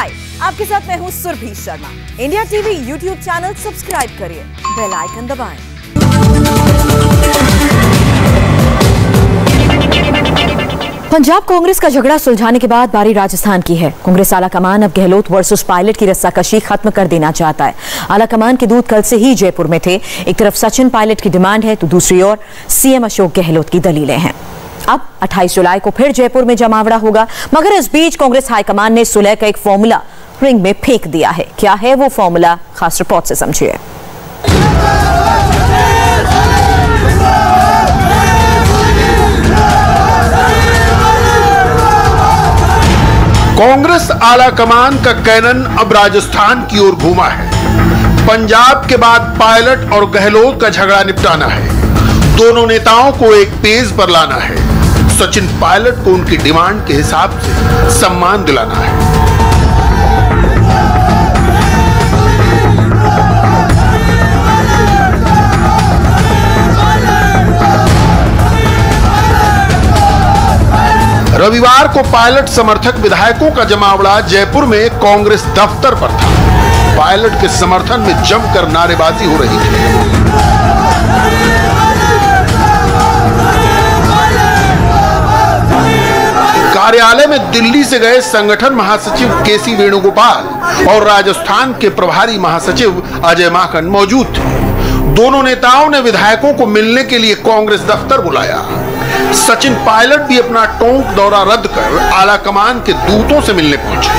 हाय, आपके साथ मैं हूं Surabhi Sharma. India TV YouTube channel subscribe करिए, बेल आइकन दबाएं। पंजाब कांग्रेस का झगड़ा सुलझाने के बाद बारी राजस्थान की है। कांग्रेस आलाकमान अब गहलोत वर्सेस पायलट की रस्साकशी खत्म कर देना चाहता है। आलाकमान के दूत कल से ही जयपुर में थे। एक तरफ सचिन पायलट की डिमांड है तो दूसरी ओर सीएम अशोक गहलोत की दलीलें हैं। अब 28 जुलाई को फिर जयपुर में जमावड़ा होगा, मगर इस बीच कांग्रेस हाईकमान ने सुलह का एक फॉर्मूला रिंग में फेंक दिया है। क्या है वो फॉर्मूला, खास रिपोर्ट से समझिए। कांग्रेस आलाकमान का कैनन अब राजस्थान की ओर घूमा है। पंजाब के बाद पायलट और गहलोत का झगड़ा निपटाना है। दोनों नेताओं को एक पेज पर लाना है। सचिन पायलट को उनकी डिमांड के हिसाब से सम्मान दिलाना है। रविवार को पायलट समर्थक विधायकों का जमावड़ा जयपुर में कांग्रेस दफ्तर पर था। पायलट के समर्थन में जमकर नारेबाजी हो रही थी। कार्यालय में दिल्ली से गए संगठन महासचिव केसी वेणुगोपाल और राजस्थान के प्रभारी महासचिव अजय माकन मौजूद थे। दोनों नेताओं ने विधायकों को मिलने के लिए कांग्रेस दफ्तर बुलाया। सचिन पायलट भी अपना टोंक दौरा रद्द कर आलाकमान के दूतों से मिलने पहुंचे।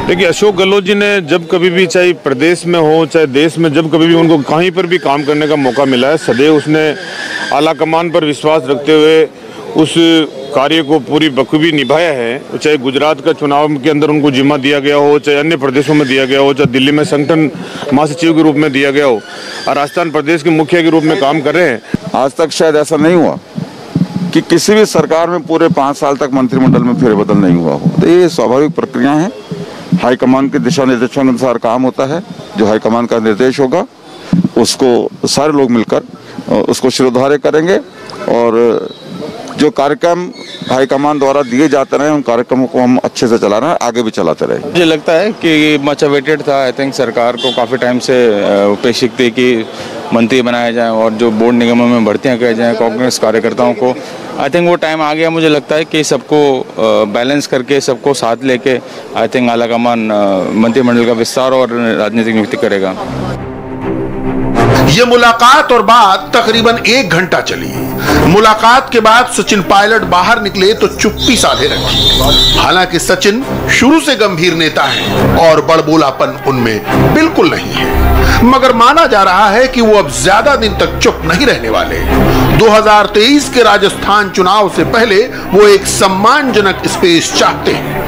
देखिए, अशोक गहलोत जी ने जब कभी भी, चाहे प्रदेश में हो चाहे देश में, जब कभी भी उनको कहीं पर भी काम करने का मौका मिला है, सदैव उसने आलाकमान पर विश्वास रखते हुए उस कार्य को पूरी बखूबी निभाया है। चाहे गुजरात का चुनाव के अंदर उनको जिम्मा दिया गया हो, चाहे अन्य प्रदेशों में दिया गया हो, चाहे दिल्ली में संगठन महासचिव के रूप में दिया गया हो, और राजस्थान प्रदेश के मुखिया के रूप में काम कर रहे हैं। आज तक शायद ऐसा नहीं हुआ कि किसी भी सरकार में पूरे 5 साल तक मंत्रिमंडल में फेरबदल नहीं हुआ हो। तो ये स्वाभाविक प्रक्रिया है। हाईकमान के दिशा निर्देशों के अनुसार काम होता है। जो हाईकमान का निर्देश होगा उसको सारे लोग मिलकर उसको शिरोधार्य करेंगे, और जो कार्यक्रम हाईकमान द्वारा दिए जाते रहे उन कार्यक्रमों को हम अच्छे से चला रहे हैं, आगे भी चलाते रहे। मुझे लगता है कि मच अवेटेड था। आई थिंक सरकार को काफ़ी टाइम से अपेक्षित थी कि मंत्री बनाए जाएं और जो बोर्ड निगमों में भर्तियां की जाएं कांग्रेस कार्यकर्ताओं को। आई थिंक वो टाइम आ गया। मुझे लगता है कि सबको बैलेंस करके, सबको साथ लेके आई थिंक आलाकमान मंत्रिमंडल का विस्तार और राजनीतिक नियुक्ति करेगा। ये मुलाकात और बात तकरीबन 1 घंटा चली। मुलाकात के बाद सचिन पायलट बाहर निकले तो चुप्पी साधे रखी। हालांकि सचिन शुरू से गंभीर नेता हैं और बड़बोलापन उनमें बिल्कुल नहीं है, मगर माना जा रहा है कि वो अब ज्यादा दिन तक चुप नहीं रहने वाले। 2023 के राजस्थान चुनाव से पहले वो एक सम्मानजनक स्पेस चाहते हैं।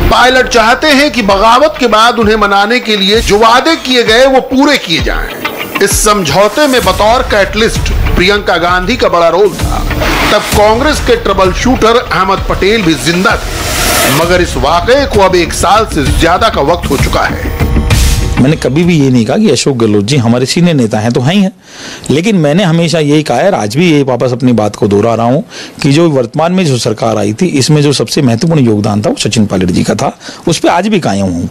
पायलट चाहते हैं कि बगावत के बाद उन्हें मनाने के लिए जो वादे किए गए वो पूरे किए जाएं। इस समझौते में बतौर कैटलिस्ट प्रियंका गांधी का बड़ा रोल था। तब कांग्रेस के ट्रबल शूटर अहमद पटेल भी जिंदा थे, मगर इस वाकये को अब 1 साल से ज्यादा का वक्त हो चुका है। मैंने कभी भी ये नहीं कहा कि अशोक गहलोत जी हमारे सीनियर नेता हैं, तो हैं ही हैं, लेकिन मैंने हमेशा यही कहा है, आज भी यही वापस अपनी बात को दोहरा रहा हूं कि जो वर्तमान में जो सरकार आई थी, इसमें जो सबसे महत्वपूर्ण योगदान था वो सचिन पायलट जी का था। उस पर आज भी कायम हूं,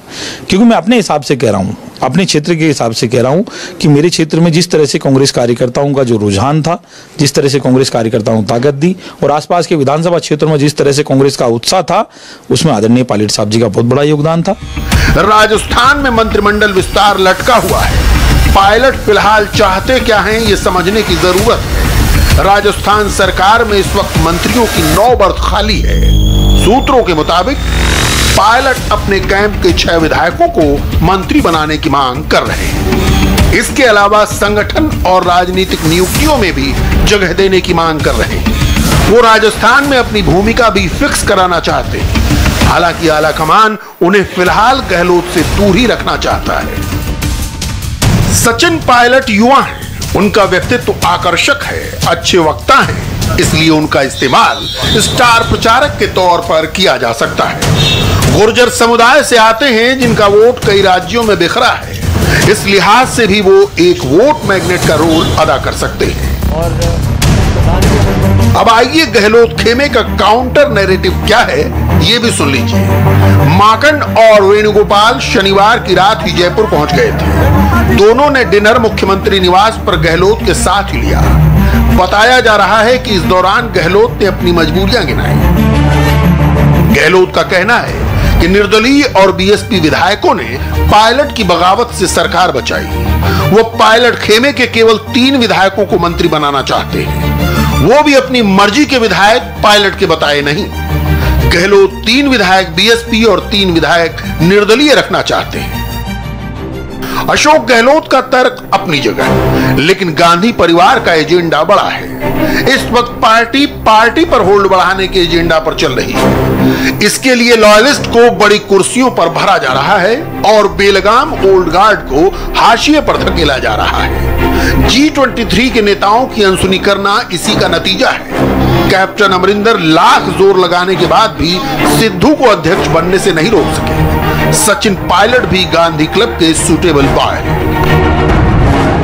क्योंकि मैं अपने हिसाब से कह रहा हूं, अपने क्षेत्र के हिसाब से कह रहा हूं कि मेरे क्षेत्र में जिस तरह से कांग्रेस कार्यकर्ताओं का जो रुझान था, जिस तरह से कांग्रेस कार्यकर्ताओं को ताकत दी, और आसपास के विधानसभा क्षेत्रों में जिस तरह से कांग्रेस का उत्साह था, उसमें आदरणीय पायलट साहब जी का बहुत बड़ा योगदान था। राजस्थान में मंत्रिमंडल विस्तार लटका हुआ है। पायलट फिलहाल चाहते क्या हैं ये समझने की जरूरत है। राजस्थान सरकार में इस वक्त मंत्रियों की 9 बर्थ खाली है। सूत्रों के मुताबिक पायलट अपने कैंप के 6 विधायकों को मंत्री बनाने की मांग कर रहे हैं। इसके अलावा संगठन और राजनीतिक नियुक्तियों में भी जगह देने की मांग कर रहे हैं। वो राजस्थान में अपनी भूमिका भी फिक्स कराना चाहते हैं। हालांकि आलाकमान उन्हें फिलहाल गहलोत से दूर ही रखना चाहता है। सचिन पायलट युवा हैं, उनका व्यक्तित्व आकर्षक है, अच्छे वक्ता हैं, इसलिए उनका इस्तेमाल स्टार प्रचारक के तौर पर किया जा सकता है। गुर्जर समुदाय से आते हैं जिनका वोट कई राज्यों में बिखरा है, इस लिहाज से भी वो एक वोट मैग्नेट का रोल अदा कर सकते हैं। और अब आइए गहलोत खेमे का काउंटर नैरेटिव क्या है ये भी सुन लीजिए। माकन और वेणुगोपाल शनिवार की रात ही जयपुर पहुंच गए थे। दोनों ने डिनर मुख्यमंत्री निवास पर गहलोत के साथ ही लिया। बताया जा रहा है कि इस दौरान गहलोत ने अपनी मजबूरियां गिनाई। गहलोत का कहना है कि निर्दलीय और बीएसपी विधायकों ने पायलट की बगावत से सरकार बचाई। वो पायलट खेमे के केवल 3 विधायकों को मंत्री बनाना चाहते हैं, वो भी अपनी मर्जी के विधायक, पायलट के बताए नहीं। गहलोत 3 विधायक बीएसपी और 3 विधायक निर्दलीय रखना चाहते हैं। अशोक गहलोत का तर्क अपनी जगह, लेकिन गांधी परिवार का एजेंडा बड़ा है। इस वक्त पार्टी पर होल्ड बढ़ाने के एजेंडा पर चल रही है। इसके लिए लॉयलिस्ट को बड़ी कुर्सियों पर भरा जा रहा है और बेलगाम ओल्ड गार्ड को हाशिए पर धकेला जा रहा है। G23 के नेताओं की अनसुनी करना इसी का नतीजा है। कैप्टन अमरिंदर लाख जोर लगाने के बाद भी सिद्धू को अध्यक्ष बनने से नहीं रोक सके। सचिन पायलट भी गांधी क्लब के सूटेबल बॉय हैं।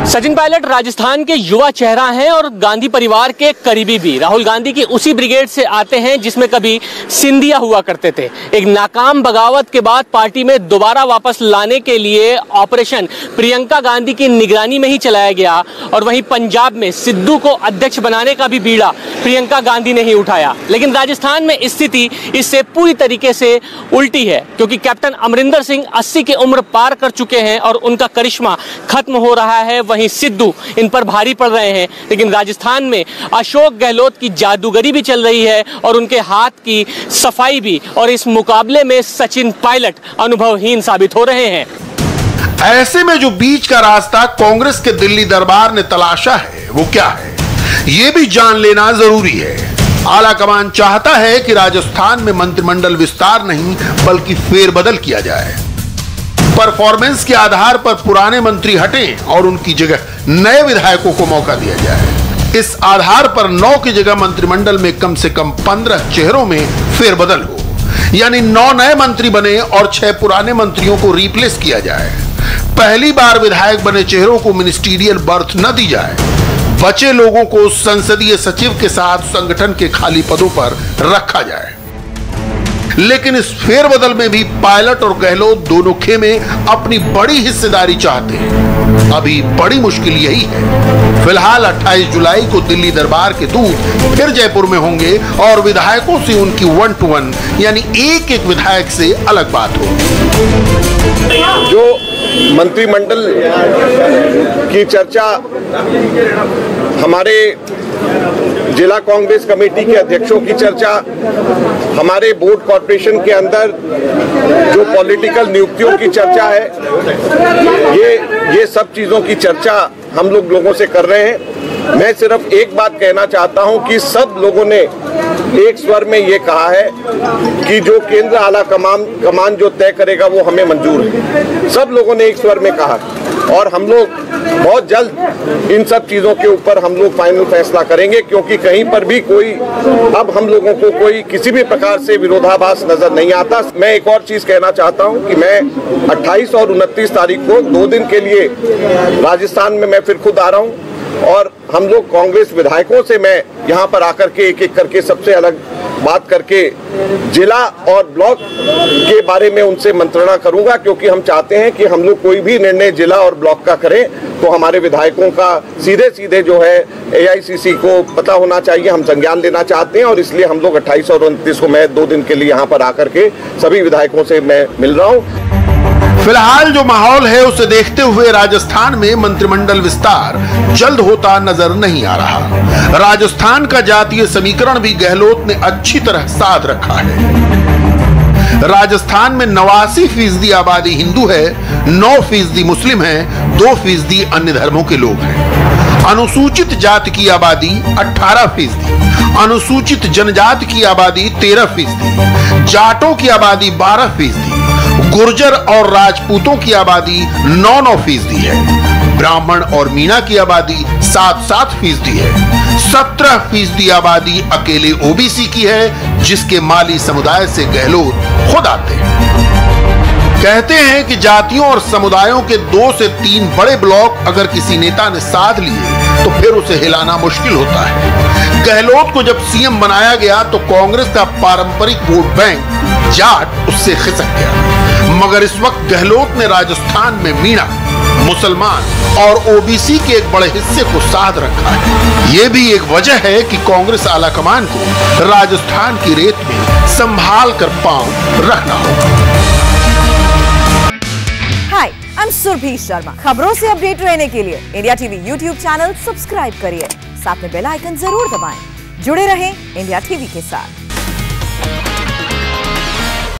सचिन पायलट राजस्थान के युवा चेहरा हैं और गांधी परिवार के करीबी भी। राहुल गांधी की उसी ब्रिगेड से आते हैं जिसमें कभी सिंधिया हुआ करते थे। एक नाकाम बगावत के बाद पार्टी में दोबारा वापस लाने के लिए ऑपरेशन प्रियंका गांधी की निगरानी में ही चलाया गया और वहीं पंजाब में सिद्धू को अध्यक्ष बनाने का भी बीड़ा प्रियंका गांधी ने ही उठाया। लेकिन राजस्थान में स्थिति इससे पूरी तरीके से उल्टी है, क्योंकि कैप्टन अमरिंदर सिंह 80 की उम्र पार कर चुके हैं और उनका करिश्मा खत्म हो रहा है। वहीं सिद्धू इन पर भारी पड़ रहे हैं। लेकिन राजस्थान में अशोक गहलोत की जादूगरी भी चल रही है और उनके हाथ की सफाई भी, और इस मुकाबले में सचिन पायलट अनुभवहीन साबित हो रहे हैं। ऐसे में जो बीच का रास्ता कांग्रेस के दिल्ली दरबार ने तलाशा है वो क्या है, ये भी जान लेना जरूरी है। आला कमान चाहता है कि राजस्थान में मंत्रिमंडल विस्तार नहीं बल्कि फेरबदल किया जाए। परफॉर्मेंस के आधार पर पुराने मंत्री हटें और उनकी जगह नए विधायकों को मौका दिया जाए। इस आधार पर 9 की जगह मंत्रिमंडल में कम से कम 15 चेहरों में फेरबदल हो, यानी 9 नए मंत्री बने और 6 पुराने मंत्रियों को रिप्लेस किया जाए। पहली बार विधायक बने चेहरों को मिनिस्टीरियल बर्थ न दी जाए। बचे लोगों को संसदीय सचिव के साथ संगठन के खाली पदों पर रखा जाए। लेकिन इस फेरबदल में भी पायलट और गहलोत दोनों खेमे अपनी बड़ी हिस्सेदारी चाहते हैं। अभी बड़ी मुश्किल यही है। फिलहाल 28 जुलाई को दिल्ली दरबार के दूत फिर जयपुर में होंगे और विधायकों से उनकी 1 to 1 यानी एक एक विधायक से अलग बात होगी। जो मंत्रिमंडल की चर्चा हमारे जिला कांग्रेस कमेटी के अध्यक्षों की चर्चा, हमारे बोर्ड कॉर्पोरेशन के अंदर जो पॉलिटिकल नियुक्तियों की चर्चा है, ये सब चीजों की चर्चा हम लोगों से कर रहे हैं। मैं सिर्फ एक बात कहना चाहता हूं कि सब लोगों ने एक स्वर में ये कहा है कि जो केंद्र आला कमान जो तय करेगा वो हमें मंजूर है। सब लोगों ने एक स्वर में कहा और हम लोग बहुत जल्द इन सब चीजों के ऊपर हम लोग फाइनल फैसला करेंगे, क्योंकि कहीं पर भी कोई अब हम लोगों को कोई किसी भी प्रकार से विरोधाभास नजर नहीं आता। मैं एक और चीज कहना चाहता हूं कि मैं 28 और 29 तारीख को 2 दिन के लिए राजस्थान में मैं फिर खुद आ रहा हूं और हम लोग कांग्रेस विधायकों से मैं यहाँ पर आकर के एक एक करके सबसे अलग बात करके जिला और ब्लॉक के बारे में उनसे मंत्रणा करूंगा, क्योंकि हम चाहते हैं कि हम लोग कोई भी निर्णय जिला और ब्लॉक का करें तो हमारे विधायकों का सीधे जो है AICC को पता होना चाहिए। हम संज्ञान लेना चाहते हैं और इसलिए हम लोग 28 और 29 को मैं 2 दिन के लिए यहाँ पर आकर के सभी विधायकों से मैं मिल रहा हूँ। फिलहाल जो माहौल है उसे देखते हुए राजस्थान में मंत्रिमंडल विस्तार जल्द होता नजर नहीं आ रहा। राजस्थान का जातीय समीकरण भी गहलोत ने अच्छी तरह साध रखा है। राजस्थान में 89% आबादी हिंदू है, 9% मुस्लिम है, 2% अन्य धर्मों के लोग हैं। अनुसूचित जाति की आबादी 18%, अनुसूचित जनजाति की आबादी 13%, जाटों की आबादी 12%, गुर्जर और राजपूतों की आबादी 9% है, ब्राह्मण और मीणा की आबादी 7% है, 17% आबादी अकेले OBC की है, जिसके माली समुदाय से गहलोत खुद आते हैं। कहते हैं कि जातियों और समुदायों के 2 से 3 बड़े ब्लॉक अगर किसी नेता ने साध लिए तो फिर उसे हिलाना मुश्किल होता है। गहलोत को जब सीएम बनाया गया तो कांग्रेस का पारंपरिक वोट बैंक जाट उससे खिसक गया, मगर इस वक्त गहलोत ने राजस्थान में मीणा, मुसलमान और ओबीसी के एक बड़े हिस्से को साध रखा है। ये भी एक वजह है कि कांग्रेस आलाकमान को राजस्थान की रेत में संभाल कर पांव रखना होगा। हाय, आई एम सुरभि शर्मा। खबरों से अपडेट रहने के लिए India TV YouTube channel subscribe करिए, साथ में बेल आइकन जरूर दबाएं। जुड़े रहें इंडिया टीवी के साथ।